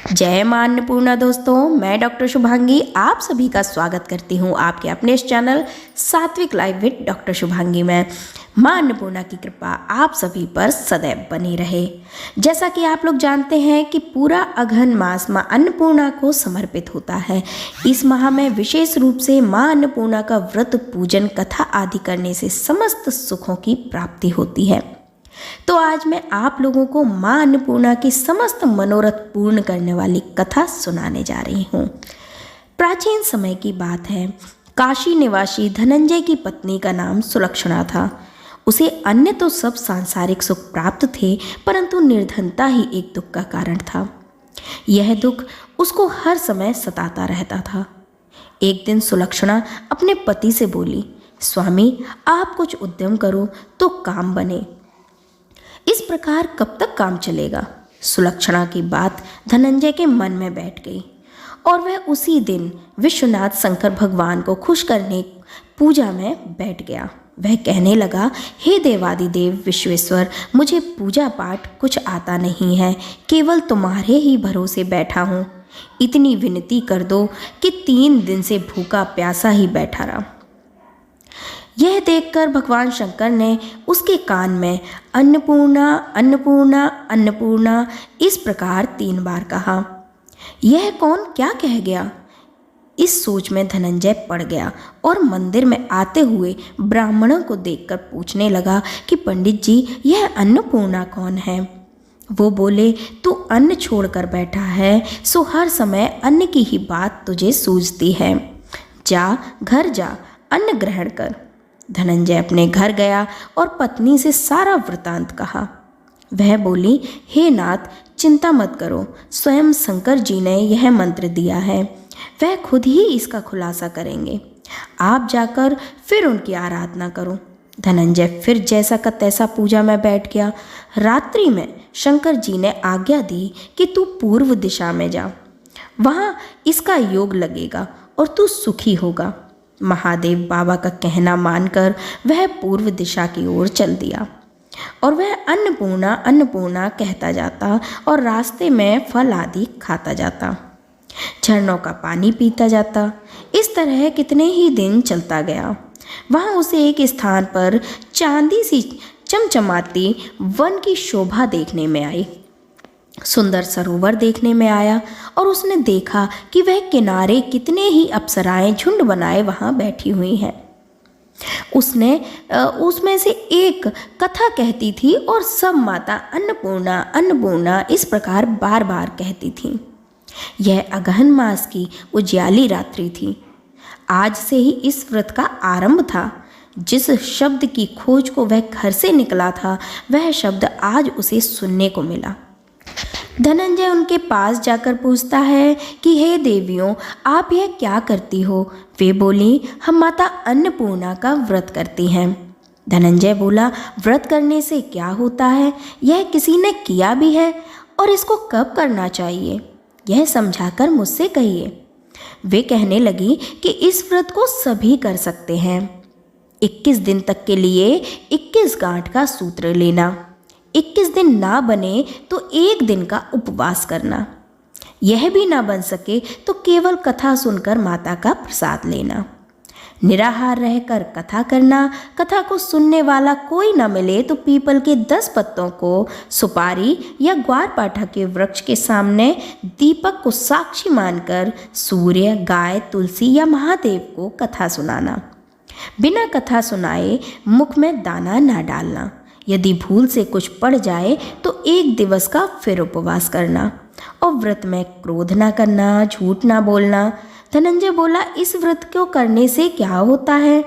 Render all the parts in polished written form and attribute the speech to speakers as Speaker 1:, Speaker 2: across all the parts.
Speaker 1: जय मां अन्नपूर्णा दोस्तों, मैं डॉक्टर शुभांगी आप सभी का स्वागत करती हूँ आपके अपने इस चैनल सात्विक लाइफ विद डॉक्टर शुभांगी में। मां अन्नपूर्णा की कृपा आप सभी पर सदैव बनी रहे। जैसा कि आप लोग जानते हैं कि पूरा अघन मास मां अन्नपूर्णा को समर्पित होता है। इस माह में विशेष रूप से मां अन्नपूर्णा का व्रत, पूजन, कथा आदि करने से समस्त सुखों की प्राप्ति होती है। तो आज मैं आप लोगों को मां अन्नपूर्णा की समस्त मनोरथ पूर्ण करने वाली कथा सुनाने जा रही हूँ। प्राचीन समय की बात है। काशी निवासी धनंजय की पत्नी का नाम सुलक्षणा था। उसे अन्य तो सब सांसारिक सुख प्राप्त थे, परंतु निर्धनता ही एक दुख का कारण था। यह दुख उसको हर समय सताता रहता था। एक दिन सुलक्षणा अपने पति से बोली, स्वामी आप कुछ उद्यम करो तो काम बने। इस प्रकार कब तक काम चलेगा? सुलक्षणा की बात धनंजय के मन में बैठ गई और वह उसी दिन विश्वनाथ शंकर भगवान को खुश करने पूजा में बैठ गया। वह कहने लगा, हे देवादिदेव विश्वेश्वर, मुझे पूजा पाठ कुछ आता नहीं है, केवल तुम्हारे ही भरोसे बैठा हूँ। इतनी विनती कर दो कि 3 दिन से भूखा प्यासा ही बैठा रहा। यह देखकर भगवान शंकर ने उसके कान में अन्नपूर्णा अन्नपूर्णा अन्नपूर्णा इस प्रकार 3 बार कहा। यह कौन क्या कह गया? इस सोच में धनंजय पड़ गया और मंदिर में आते हुए ब्राह्मणों को देखकर पूछने लगा कि पंडित जी, यह अन्नपूर्णा कौन है? वो बोले, तू अन्न छोड़कर बैठा है, सो हर समय अन्न की ही बात तुझे सूझती है। जा घर जा, अन्न ग्रहण कर। धनंजय अपने घर गया और पत्नी से सारा वृतांत कहा। वह बोली, हे नाथ, चिंता मत करो, स्वयं शंकर जी ने यह मंत्र दिया है, वह खुद ही इसका खुलासा करेंगे। आप जाकर फिर उनकी आराधना करो। धनंजय फिर जैसा का तैसा पूजा में बैठ गया। रात्रि में शंकर जी ने आज्ञा दी कि तू पूर्व दिशा में जा, वहाँ इसका योग लगेगा और तू सुखी होगा। महादेव बाबा का कहना मानकर वह पूर्व दिशा की ओर चल दिया और वह अन्नपूर्णा अन्नपूर्णा कहता जाता और रास्ते में फल आदि खाता जाता, झरनों का पानी पीता जाता। इस तरह कितने ही दिन चलता गया। वहाँ उसे एक स्थान पर चांदी सी चमचमाती वन की शोभा देखने में आई। सुंदर सरोवर देखने में आया और उसने देखा कि वह किनारे कितने ही अप्सराएं झुंड बनाए वहाँ बैठी हुई हैं। उसमें से एक कथा कहती थी और सब माता अन्नपूर्णा अन्नपूर्णा इस प्रकार बार बार कहती थी। यह अगहन मास की उजियाली रात्रि थी। आज से ही इस व्रत का आरंभ था। जिस शब्द की खोज को वह घर से निकला था, वह शब्द आज उसे सुनने को मिला। धनंजय उनके पास जाकर पूछता है कि हे देवियों, आप यह क्या करती हो? वे बोली, हम माता अन्नपूर्णा का व्रत करती हैं। धनंजय बोला, व्रत करने से क्या होता है? यह किसी ने किया भी है और इसको कब करना चाहिए? यह समझाकर मुझसे कहिए। वे कहने लगी कि इस व्रत को सभी कर सकते हैं। 21 दिन तक के लिए 21 गांठ का सूत्र लेना, 21 दिन ना बने तो 1 दिन का उपवास करना, यह भी ना बन सके तो केवल कथा सुनकर माता का प्रसाद लेना, निराहार रहकर कथा करना। कथा को सुनने वाला कोई ना मिले तो पीपल के 10 पत्तों को सुपारी या ग्वारपाठा के वृक्ष के सामने दीपक को साक्षी मानकर सूर्य, गाय, तुलसी या महादेव को कथा सुनाना। बिना कथा सुनाए मुख में दाना ना डालना। यदि भूल से कुछ पड़ जाए तो 1 दिवस का फिर उपवास करना और व्रत में क्रोध ना करना, झूठ ना बोलना। धनंजय बोला, इस व्रत को करने से क्या होता है?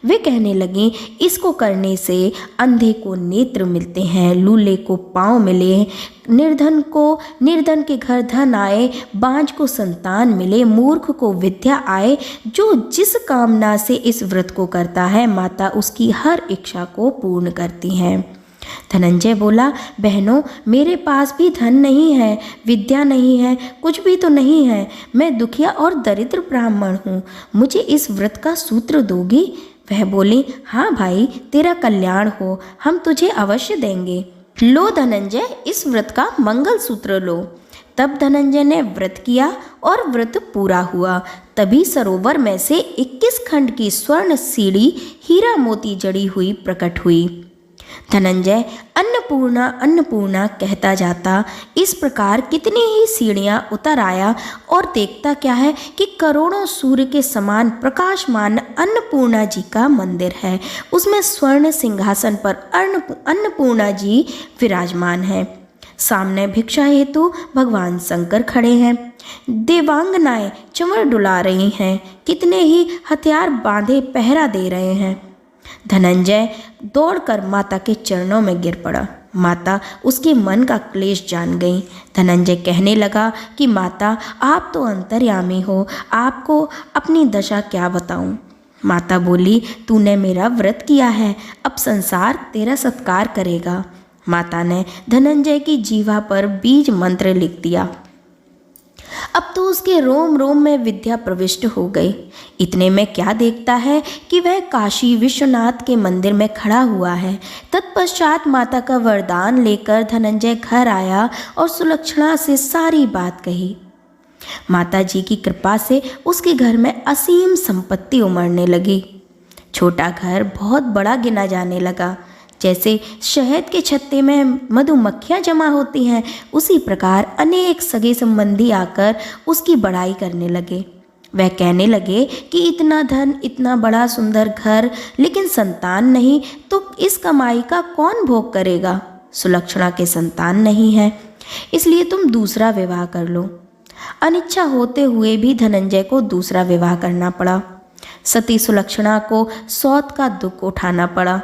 Speaker 1: वे कहने लगी, इसको करने से अंधे को नेत्र मिलते हैं, लूले को पाँव मिले, निर्धन के घर धन आए, बांझ को संतान मिले, मूर्ख को विद्या आए। जो जिस कामना से इस व्रत को करता है, माता उसकी हर इच्छा को पूर्ण करती हैं। धनंजय बोला, बहनों, मेरे पास भी धन नहीं है, विद्या नहीं है, कुछ भी तो नहीं है। मैं दुखिया और दरिद्र ब्राह्मण हूँ, मुझे इस व्रत का सूत्र दोगी? वह बोली, हाँ भाई, तेरा कल्याण हो, हम तुझे अवश्य देंगे। लो धनंजय, इस व्रत का मंगल सूत्र लो। तब धनंजय ने व्रत किया और व्रत पूरा हुआ। तभी सरोवर में से 21 खंड की स्वर्ण सीढ़ी हीरा मोती जड़ी हुई प्रकट हुई। धनंजय अन्नपूर्णा अन्नपूर्णा कहता जाता इस प्रकार कितनी ही सीढ़ियां उतर आया और देखता क्या है कि करोड़ों सूर्य के समान प्रकाशमान अन्नपूर्णा जी का मंदिर है। उसमें स्वर्ण सिंहासन पर अन्नपूर्णा जी विराजमान है। सामने भिक्षा हेतु भगवान शंकर खड़े हैं। देवांगनाएं चंवर डुला रही हैं। कितने ही हथियार बांधे पहरा दे रहे हैं। धनंजय दौड़कर माता के चरणों में गिर पड़ा। माता उसके मन का क्लेश जान गई। धनंजय कहने लगा कि माता, आप तो अंतर्यामी हो, आपको अपनी दशा क्या बताऊं। माता बोली, तूने मेरा व्रत किया है, अब संसार तेरा सत्कार करेगा। माता ने धनंजय की जीवा पर बीज मंत्र लिख दिया। अब तो उसके रोम रोम में विद्या प्रविष्ट हो गई। इतने में क्या देखता है कि वह काशी विश्वनाथ के मंदिर में खड़ा हुआ है। तत्पश्चात माता का वरदान लेकर धनंजय घर आया और सुलक्षणा से सारी बात कही। माता जी की कृपा से उसके घर में असीम संपत्ति उमड़ने लगी। छोटा घर बहुत बड़ा गिना जाने लगा। जैसे शहद के छत्ते में मधुमक्खियाँ जमा होती हैं, उसी प्रकार अनेक सगे संबंधी आकर उसकी बड़ाई करने लगे। वह कहने लगे कि इतना धन, इतना बड़ा सुंदर घर, लेकिन संतान नहीं, तो इस कमाई का कौन भोग करेगा। सुलक्षणा के संतान नहीं है, इसलिए तुम दूसरा विवाह कर लो। अनिच्छा होते हुए भी धनंजय को दूसरा विवाह करना पड़ा। सती सुलक्षणा को सौत का दुख उठाना पड़ा।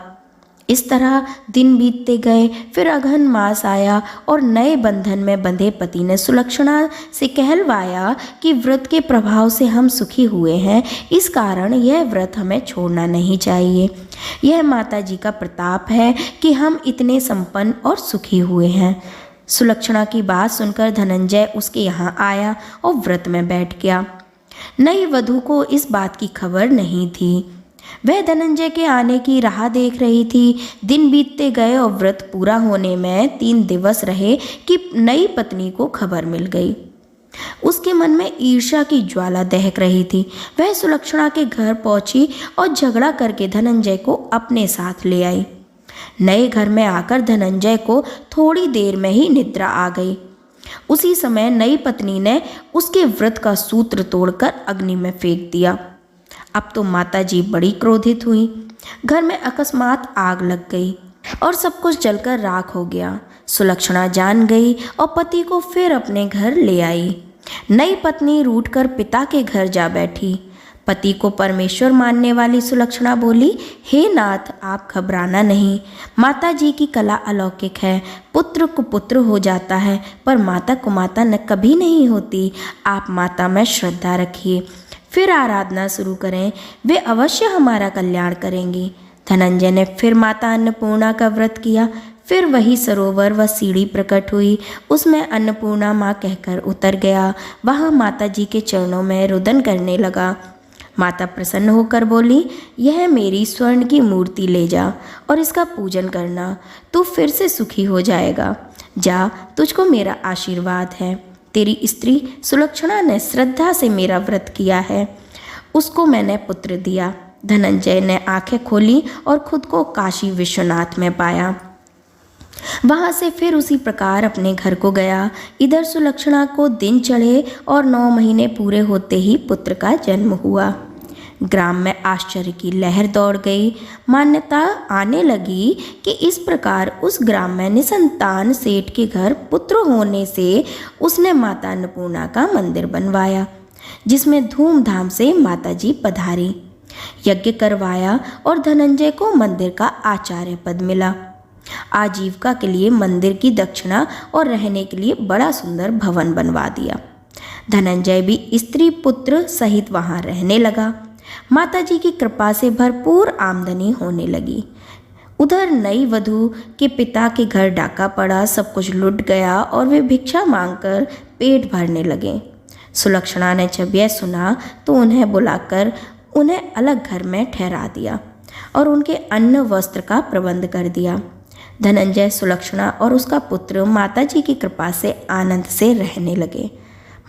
Speaker 1: इस तरह दिन बीतते गए। फिर अघन मास आया और नए बंधन में बंधे पति ने सुलक्षणा से कहलवाया कि व्रत के प्रभाव से हम सुखी हुए हैं, इस कारण यह व्रत हमें छोड़ना नहीं चाहिए। यह माता जी का प्रताप है कि हम इतने संपन्न और सुखी हुए हैं। सुलक्षणा की बात सुनकर धनंजय उसके यहाँ आया और व्रत में बैठ गया। नई वधू को इस बात की खबर नहीं थी। वह धनंजय के आने की राह देख रही थी। दिन बीतते गए और व्रत पूरा होने में 3 दिवस रहे कि नई पत्नी को खबर मिल गई। उसके मन में ईर्ष्या की ज्वाला दहक रही थी। वह सुलक्षणा के घर पहुंची और झगड़ा करके धनंजय को अपने साथ ले आई। नए घर में आकर धनंजय को थोड़ी देर में ही निद्रा आ गई। उसी समय नई पत्नी ने उसके व्रत का सूत्र तोड़कर अग्नि में फेंक दिया। अब तो माता जी बड़ी क्रोधित हुई। घर में अकस्मात आग लग गई और सब कुछ जलकर राख हो गया। सुलक्षणा जान गई और पति को फिर अपने घर ले आई। नई पत्नी रूठकर पिता के घर जा बैठी। पति को परमेश्वर मानने वाली सुलक्षणा बोली, हे नाथ, आप घबराना नहीं। माता जी की कला अलौकिक है। पुत्र को पुत्र हो जाता है, पर माता को माता न कभी नहीं होती। आप माता में श्रद्धा रखिए, फिर आराधना शुरू करें, वे अवश्य हमारा कल्याण करेंगी। धनंजय ने फिर माता अन्नपूर्णा का व्रत किया। फिर वही सरोवर व सीढ़ी प्रकट हुई। उसमें अन्नपूर्णा माँ कहकर उतर गया। वहाँ माता जी के चरणों में रुदन करने लगा। माता प्रसन्न होकर बोली, यह मेरी स्वर्ण की मूर्ति ले जा और इसका पूजन करना, तू फिर से सुखी हो जाएगा। जा, तुझको मेरा आशीर्वाद है। तेरी स्त्री सुलक्षणा ने श्रद्धा से मेरा व्रत किया है, उसको मैंने पुत्र दिया। धनंजय ने आंखें खोली और खुद को काशी विश्वनाथ में पाया। वहाँ से फिर उसी प्रकार अपने घर को गया। इधर सुलक्षणा को दिन चढ़े और 9 महीने पूरे होते ही पुत्र का जन्म हुआ। ग्राम में आश्चर्य की लहर दौड़ गई। मान्यता आने लगी कि इस प्रकार उस ग्राम में निसंतान सेठ के घर पुत्र होने से उसने माता अन्नपूर्णा का मंदिर बनवाया, जिसमें धूमधाम से माता जी पधारी। यज्ञ करवाया और धनंजय को मंदिर का आचार्य पद मिला। आजीविका के लिए मंदिर की दक्षिणा और रहने के लिए बड़ा सुंदर भवन बनवा दिया। धनंजय भी स्त्री पुत्र सहित वहाँ रहने लगा। माता जी की कृपा से भरपूर आमदनी होने लगी। उधर नई वधू के पिता के घर डाका पड़ा। सब कुछ लुट गया और वे भिक्षा मांगकर पेट भरने लगे। सुलक्षणा ने जब यह सुना तो उन्हें बुलाकर उन्हें अलग घर में ठहरा दिया और उनके अन्न वस्त्र का प्रबंध कर दिया। धनंजय सुलक्षणा और उसका पुत्र माताजी की कृपा से आनंद से रहने लगे।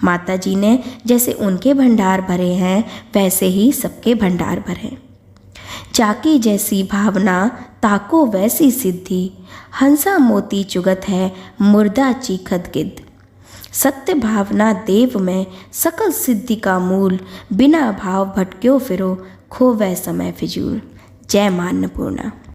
Speaker 1: माताजी ने जैसे उनके भंडार भरे हैं वैसे ही सबके भंडार भरे। जाकी जैसी भावना ताको वैसी सिद्धि, हंसा मोती चुगत है मुर्दा चीखत गिद्ध। सत्य भावना देव में सकल सिद्धि का मूल, बिना भाव भटक्यो फिरो खोवै समय फिजूल। जय मां अन्नपूर्णा।